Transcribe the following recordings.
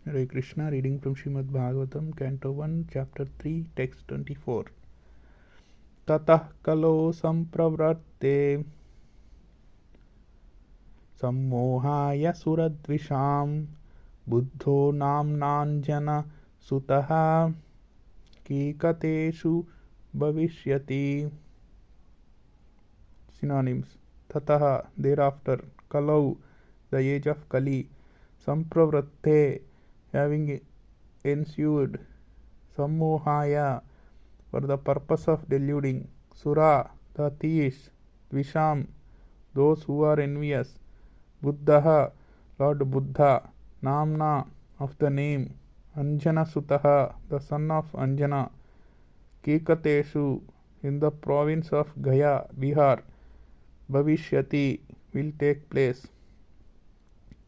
Hare Krishna, reading from Srimad Bhagavatam, Canto 1, Chapter 3, Text 24. Tatah kalo sampravratte sammohaya suradvisham buddho namnanjana sutaha kikateshu bhavishyati. Synonyms: Tataha, thereafter; Kalau, the age of Kali; Sampravratte, having ensued; Sammohaya, for the purpose of deluding; Sura, the theists; Dvisham, those who are envious; Buddhaha, Lord Buddha; Namna, of the name; Anjana Sutaha, the son of Anjana; Kekateshu, in the province of Gaya, Bihar; Bhavishyati, will take place.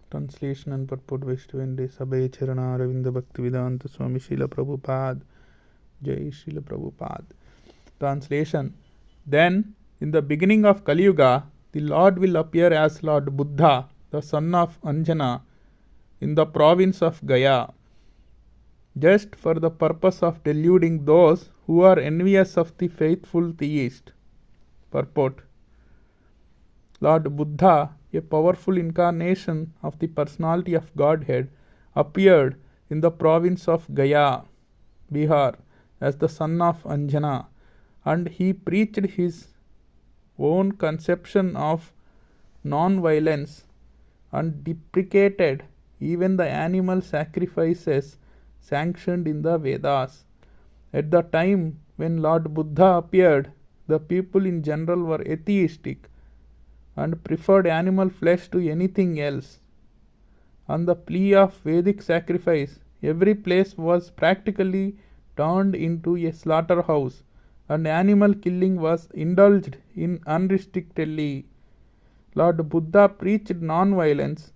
Translation and purport by Stivende Sabhay Charana Ravinda Bhaktivedanta Swami Srila Prabhupada. Jai Srila Prabhupada. Translation: Then, in the beginning of Kali Yuga, the Lord will appear as Lord Buddha, the son of Anjana, in the province of Gaya, just for the purpose of deluding those who are envious of the faithful theist. Purport: Lord Buddha, a powerful incarnation of the personality of Godhead, appeared in the province of Gaya, Bihar, as the son of Anjana, and he preached his own conception of non-violence and deprecated even the animal sacrifices sanctioned in the Vedas. At the time when Lord Buddha appeared, the people in general were atheistic and preferred animal flesh to anything else. On the plea of Vedic sacrifice, every place was practically turned into a slaughterhouse, and animal killing was indulged in unrestrictedly. Lord Buddha preached non-violence,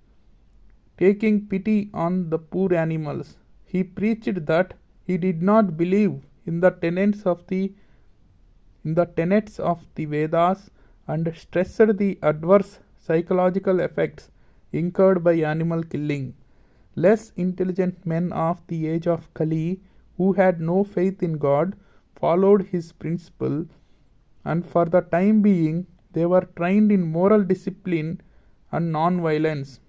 taking pity on the poor animals. He preached that he did not believe in the tenets of the Vedas, and stressed the adverse psychological effects incurred by animal killing. Less intelligent men of the age of Kali, who had no faith in God, followed his principle, and for the time being they were trained in moral discipline and non-violence,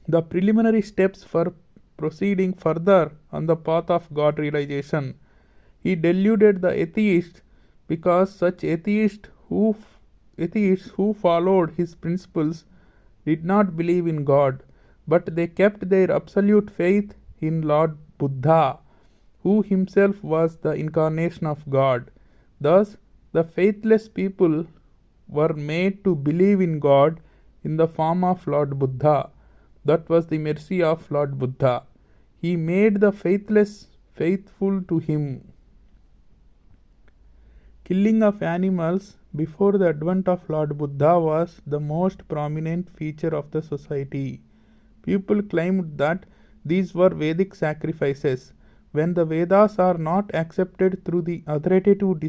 the preliminary steps for proceeding further on the path of God realization. He deluded the atheists because such atheists who followed his principles did not believe in God, but they kept their absolute faith in Lord Buddha, who himself was the incarnation of God. Thus, the faithless people were made to believe in God in the form of Lord Buddha. That was the mercy of Lord Buddha. He made the faithless faithful to him. Killing of animals before the advent of Lord Buddha was the most prominent feature of the society. People claimed that these were Vedic sacrifices. When the Vedas are not accepted through the authoritative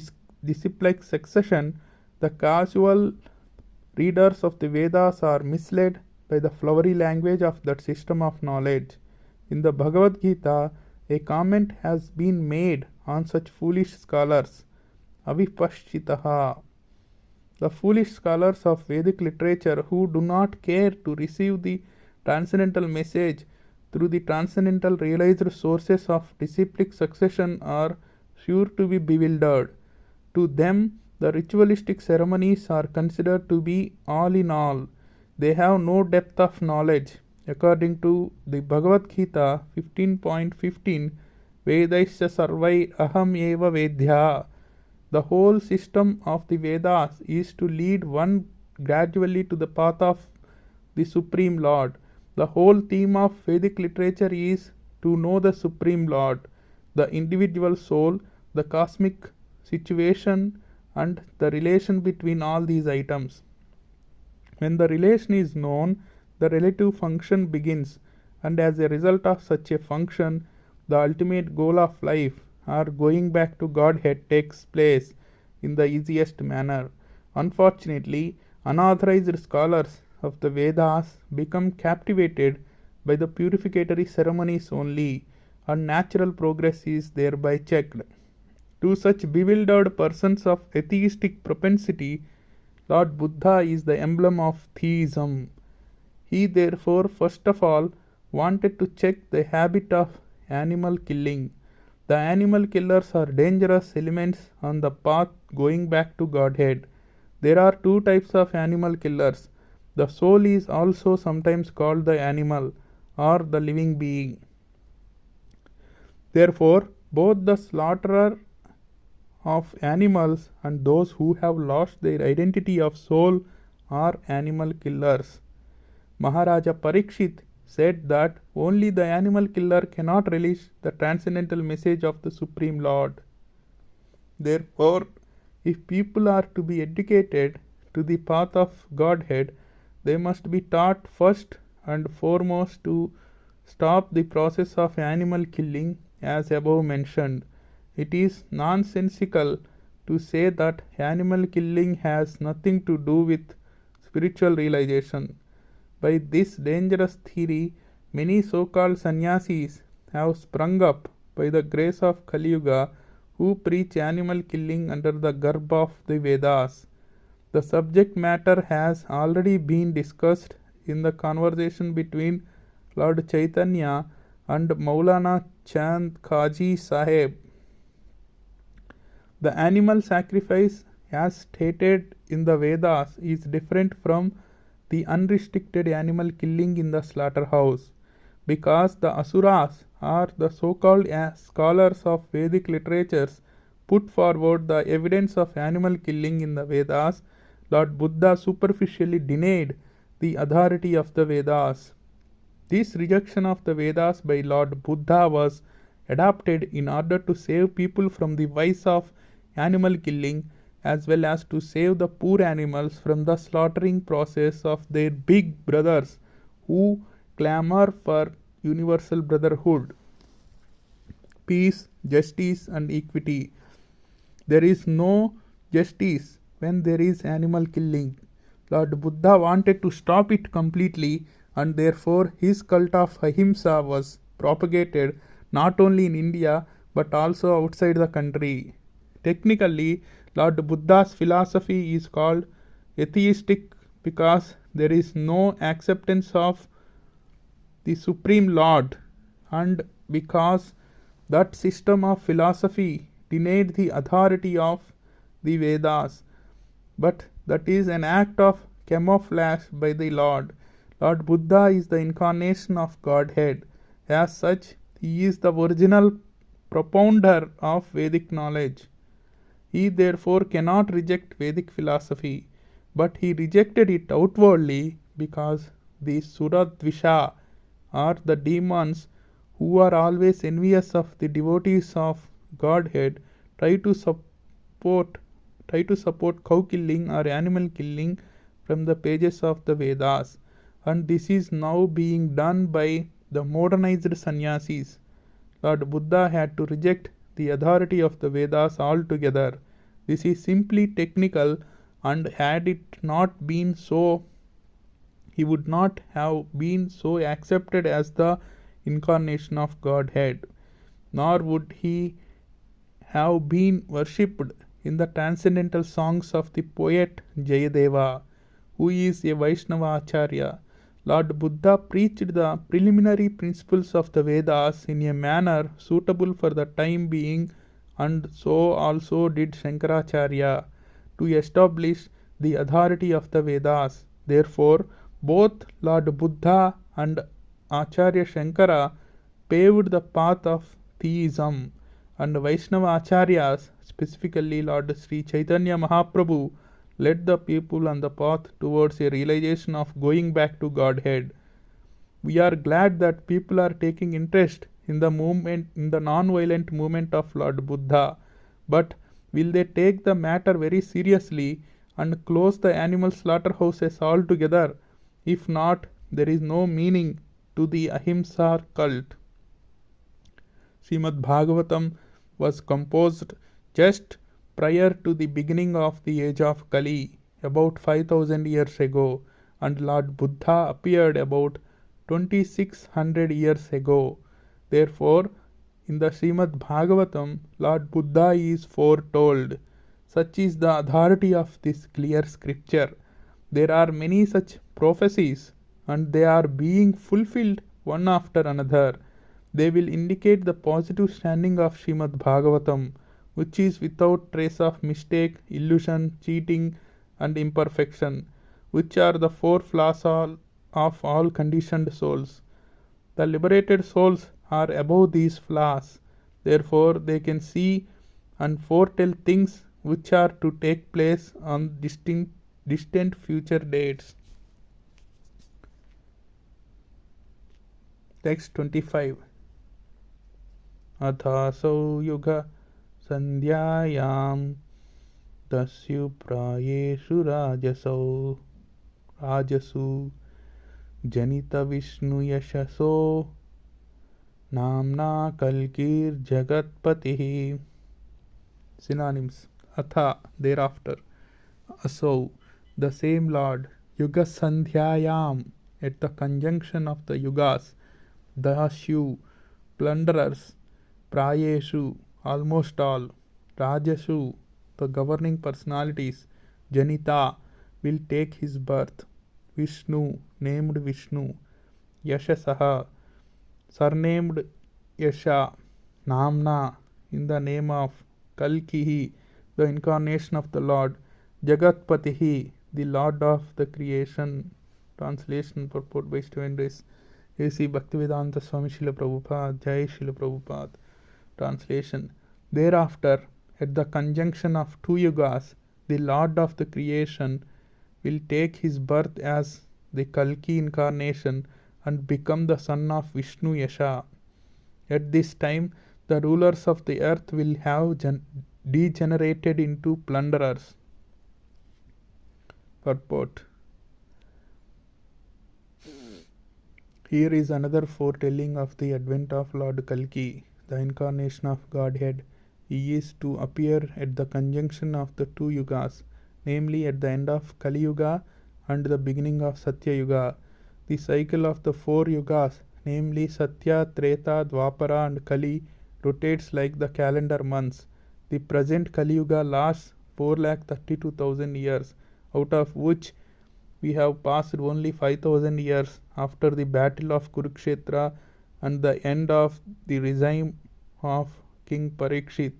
disciplic succession, the casual readers of the Vedas are misled by the flowery language of that system of knowledge. In the Bhagavad Gita, a comment has been made on such foolish scholars. Avipashchitaha. The foolish scholars of Vedic literature who do not care to receive the transcendental message through the transcendental realized sources of disciplic succession are sure to be bewildered. To them, the ritualistic ceremonies are considered to be all in all. They have no depth of knowledge. According to the Bhagavad Gita 15.15, Vedaisya sarvai aham eva vedhya. The whole system of the Vedas is to lead one gradually to the path of the Supreme Lord. The whole theme of Vedic literature is to know the Supreme Lord, the individual soul, the cosmic situation, and the relation between all these items. When the relation is known, the relative function begins, and as a result of such a function, the ultimate goal of life, or going back to Godhead, takes place in the easiest manner. Unfortunately, unauthorized scholars of the Vedas become captivated by the purificatory ceremonies only, and natural progress is thereby checked. To such bewildered persons of atheistic propensity, Lord Buddha is the emblem of theism. He therefore first of all wanted to check the habit of animal killing. The animal killers are dangerous elements on the path going back to Godhead. There are two types of animal killers. The soul is also sometimes called the animal or the living being. Therefore, both the slaughterer of animals and those who have lost their identity of soul are animal killers. Maharaja Parikshit said that only the animal killer cannot release the transcendental message of the Supreme Lord. Therefore, if people are to be educated to the path of Godhead, they must be taught first and foremost to stop the process of animal killing as above mentioned. It is nonsensical to say that animal killing has nothing to do with spiritual realization. By this dangerous theory, many so called sannyasis have sprung up by the grace of Kali Yuga who preach animal killing under the garb of the Vedas. The subject matter has already been discussed in the conversation between Lord Chaitanya and Maulana Chand Kaji Sahib. The animal sacrifice, as stated in the Vedas, is different from the unrestricted animal killing in the slaughterhouse, because the asuras or the so-called scholars of Vedic literatures put forward the evidence of animal killing in the Vedas. Lord Buddha superficially denied the authority of the Vedas. This rejection of the Vedas by Lord Buddha was adopted in order to save people from the vice of animal killing, as well as to save the poor animals from the slaughtering process of their big brothers who clamor for universal brotherhood, peace, justice, and equity. There is no justice when there is animal killing. Lord Buddha wanted to stop it completely, and therefore his cult of Ahimsa was propagated not only in India but also outside the country. Technically, Lord Buddha's philosophy is called atheistic because there is no acceptance of the Supreme Lord, and because that system of philosophy denied the authority of the Vedas. But that is an act of camouflage by the Lord. Lord Buddha is the incarnation of Godhead. As such, he is the original propounder of Vedic knowledge. He therefore cannot reject Vedic philosophy, but he rejected it outwardly because the Suradvisha, or the demons who are always envious of the devotees of Godhead, try to support cow killing or animal killing from the pages of the Vedas, and this is now being done by the modernized sannyasis. Lord Buddha had to reject the authority of the Vedas altogether. This is simply technical, and had it not been so, he would not have been so accepted as the incarnation of Godhead, nor would he have been worshipped in the transcendental songs of the poet Jayadeva, who is a Vaishnava Acharya. Lord Buddha preached the preliminary principles of the Vedas in a manner suitable for the time being, and so also did Shankaracharya, to establish the authority of the Vedas. Therefore, both Lord Buddha and Acharya Shankara paved the path of theism, and Vaishnava Acharyas, specifically Lord Sri Chaitanya Mahaprabhu, led the people on the path towards a realization of going back to Godhead. We are glad that people are taking interest in the non-violent movement of Lord Buddha, but will they take the matter very seriously and close the animal slaughterhouses altogether? If not, there is no meaning to the Ahimsa cult. Srimad Bhagavatam was composed just prior to the beginning of the age of Kali, about 5000 years ago, and Lord Buddha appeared about 2600 years ago. Therefore, in the Srimad Bhagavatam, Lord Buddha is foretold. Such is the authority of this clear scripture. There are many such prophecies, and they are being fulfilled one after another. They will indicate the positive standing of Srimad Bhagavatam, which is without trace of mistake, illusion, cheating, and imperfection, which are the four flaws of all conditioned souls. The liberated souls are above these flaws, therefore, they can see and foretell things which are to take place on distant future dates. Text 25. अथासौ युग संध्यायां दस्यु प्रायेषु राजसु जनित विष्णु यशसो नाम्ना कल्कीर्जगत्पतिः. Synonyms: Atha, thereafter; Asau, the same Lord; Yuga Sandhyayam, at the conjunction of the Yugas; Dasyu, plunderers; Prayeshu, almost all; Rajasu, the governing personalities; Janita, will take his birth; Vishnu, named Vishnu; Yashasaha, surnamed Yasha; Namna, in the name of; Kalkihi, the incarnation of the Lord; Jagatpatihi, the Lord of the creation. Translation purport by Stevendris A.C. Bhaktivedanta Swami Srila Prabhupada. Jai Srila Prabhupada. Translation: Thereafter, at the conjunction of two yugas, the Lord of the creation will take his birth as the Kalki incarnation and become the son of Vishnu Yasha. At this time, the rulers of the earth will have degenerated into plunderers. Purport: Here is another foretelling of the advent of Lord Kalki, the incarnation of Godhead. He is to appear at the conjunction of the two yugas, namely at the end of Kali Yuga and the beginning of Satya Yuga. The cycle of the four yugas, namely Satya, Treta, Dwapara, and Kali, rotates like the calendar months. The present Kali Yuga lasts 432,000 years, out of which we have passed only 5,000 years after the battle of Kurukshetra and the end of the regime of King Parikshit.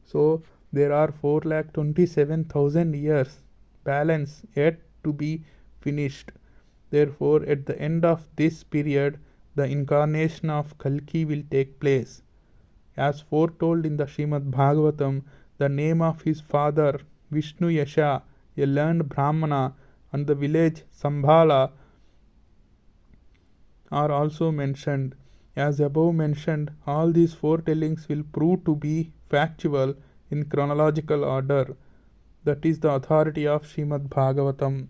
So there are 427,000 years balance yet to be finished. Therefore, at the end of this period, the incarnation of Kalki will take place. As foretold in the Srimad Bhagavatam, the name of his father, Vishnu Yasha, a learned Brahmana, and the village Sambhala are also mentioned. As above mentioned, all these foretellings will prove to be factual in chronological order. That is the authority of Srimad Bhagavatam.